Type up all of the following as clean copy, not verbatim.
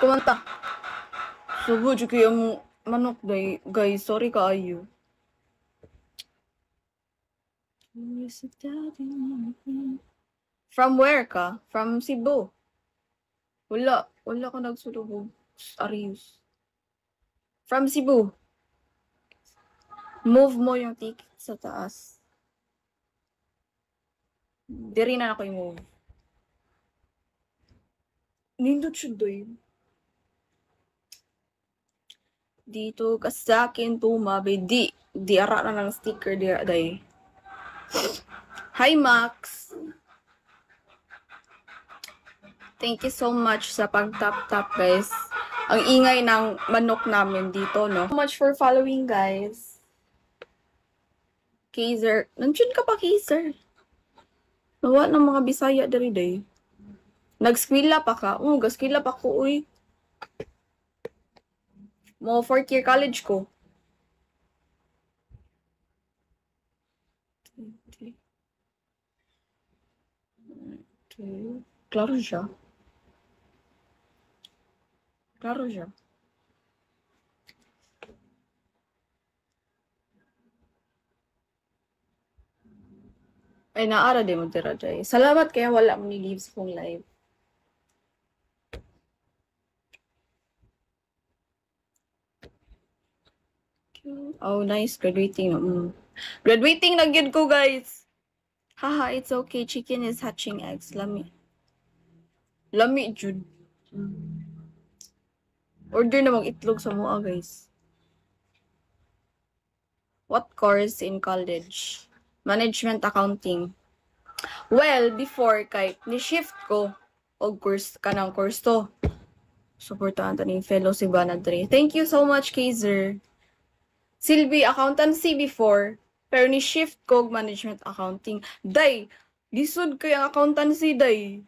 kumanta. Subo, jud kayo mo manok, guys. Sorry kaayo. From where ka? From Cebu. Wala ko nagsulubog. Arius. From Cebu. Move mo yung ticket sa taas. Diri na ako i-move. Nindot siya doy. Dito ka sa akin tumabi. Di ara na ng sticker day. Hi, Max. Thank you so much sa pag-tap-tap, guys. Ang ingay ng manok namin dito, no? So much for following, guys. Kaiser. Nandiyan ka pa, Kaiser. Nawa ng mga Bisaya dari day. Nag-skwila pa ka? Gaskwila pa ko, uy. Mo 4th year college ko. Klaro siya. Ay, naara din mo tira, Jay. Salamat kaya wala mo ni leaves kong live. Oh, nice. Graduating. Graduating na gyud ko, guys. Haha, it's okay. Chicken is hatching eggs. Lami, jud. Order na mag-itlog sa mua, guys. What course in college? Management accounting. Well, before kay ni-shift ko og course kanang course to. Suportahan ta ning fellow si Banadre. Thank you so much, Kaiser. Silby, accountancy before, pero ni-shift ko management accounting. Day, lisod kay ang accountancy, day.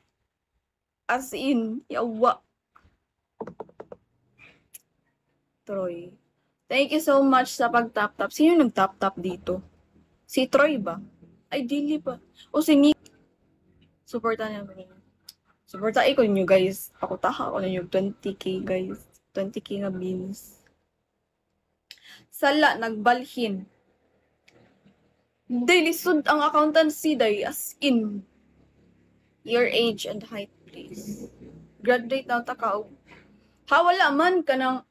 As in, yawa. Troy. Thank you so much sa pag-tap-tap. Sino nag-tap-tap dito? Si Troy ba? Ay, dili ba? O si Nick. Supportan naman niya. Supportain ko ninyo, guys. Ako taha ko ninyo 20k, guys. 20k nga beans. Sala, nagbalhin. Day, lisod ang accountancy, day. As in. Your age and height, please. Graduate na takaw. Wala man ka ng...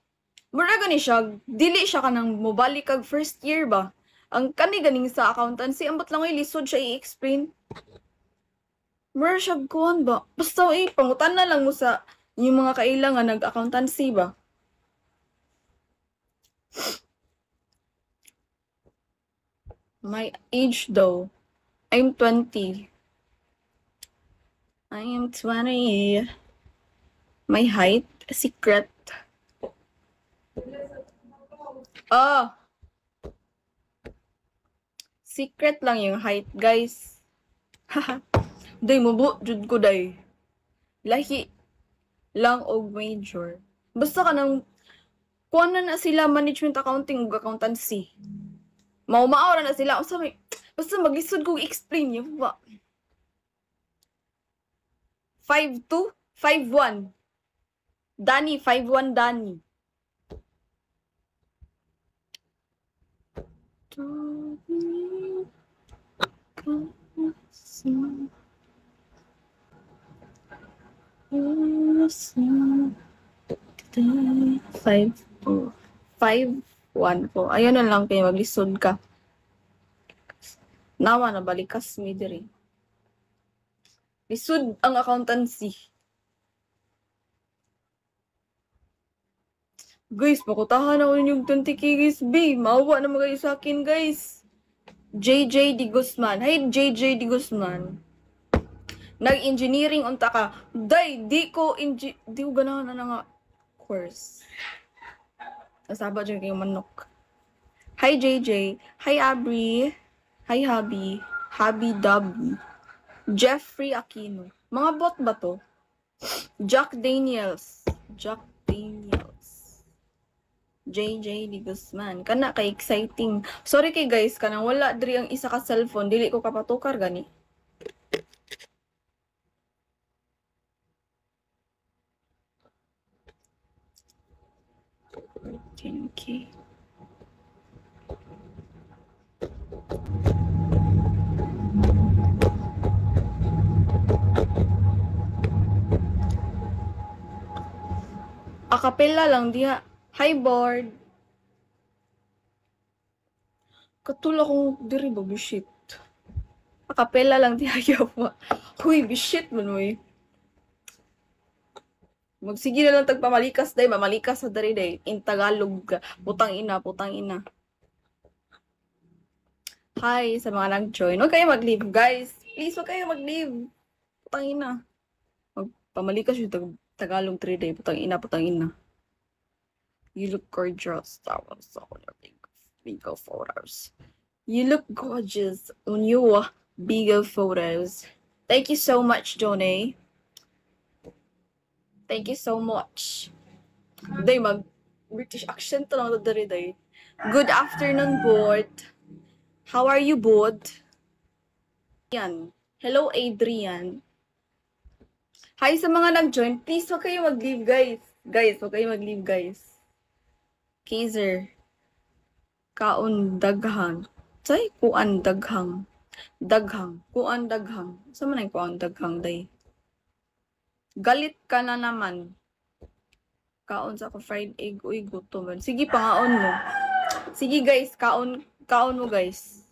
Mura gani siya, dili siya ka ng mobalik kag first year ba? Ang kani-ganing sa accountancy, ambot lang ay lisod siya i-explain. Mura siya kuhan ba? Basta pangutan na lang mo sa yung mga kailangan nag-accountancy ba? My age though, I'm 20. I am 20. My height, secret. Secret lang yung height, guys. Haha. Day, mubo, jud ko, day. Lahi lang og major. Basta ka nang kuha na sila management accounting ug accountancy. Maumaora na sila. Basta mag-isod ko explain yun ba? 5'2", 5'1". Danny, 5'1", Danny. Five, 5'1" ko. Ayun na lang kayo, maglisod ka. Nawa na balikas mi diri. Lisod ang accountancy. Guys, pakutahan ako yung 20k, guys. B, maawa na magayo sa akin, guys. JJ Di Guzman. Hi, JJ Di Guzman. Nag-engineering unta ka. Day, di ko ganahan na nga course. Nasaba dyan kayong manok. Hi, JJ. Hi, Abri. Hi, Habi. Habi Dubby. Jeffrey Aquino. Mga bot ba to? Jack Daniels. JJ Di Guzman. Kana kay exciting. Sorry kay guys, kanang wala diri ang isa ka cellphone. Dili ko kapatukar gani. 10K. Acapella lang diha. Hi, board. Katula kong diri ba, bishit. Acapella lang diha yawa. Huy, bishit man mo eh. Magsige na lang tagpamalikas day, mamalikas sa dari day. In Tagalog, putang ina, putang ina. Hi sa mga nag-join. Huwag kayo mag-leave, guys. Please, huwag kayo mag-leave. Putang ina. Magpamalikas yung Tagalog 3 day. Putang ina, putang ina. You look gorgeous. That was all your big photos. You look gorgeous on your big photos. Thank you so much, Johnny. Thank you so much. Day, mag-British accent lang na dari day. Good afternoon, board. How are you, board? Yan. Hello, Adrian. Hi sa mga nag-join. Please, huwag kayo mag-leave, guys. Guys, huwag kayo mag-leave, guys. Kaiser. Kaon daghang. Say, kuan daghang. Daghang. Kuan daghang. Saan man ang kuan daghang, day? Galit ka na naman. Kaon sa ako fried egg. Uy, gutom man. Sige, pangaon mo. Sige, guys. Kaon mo, guys.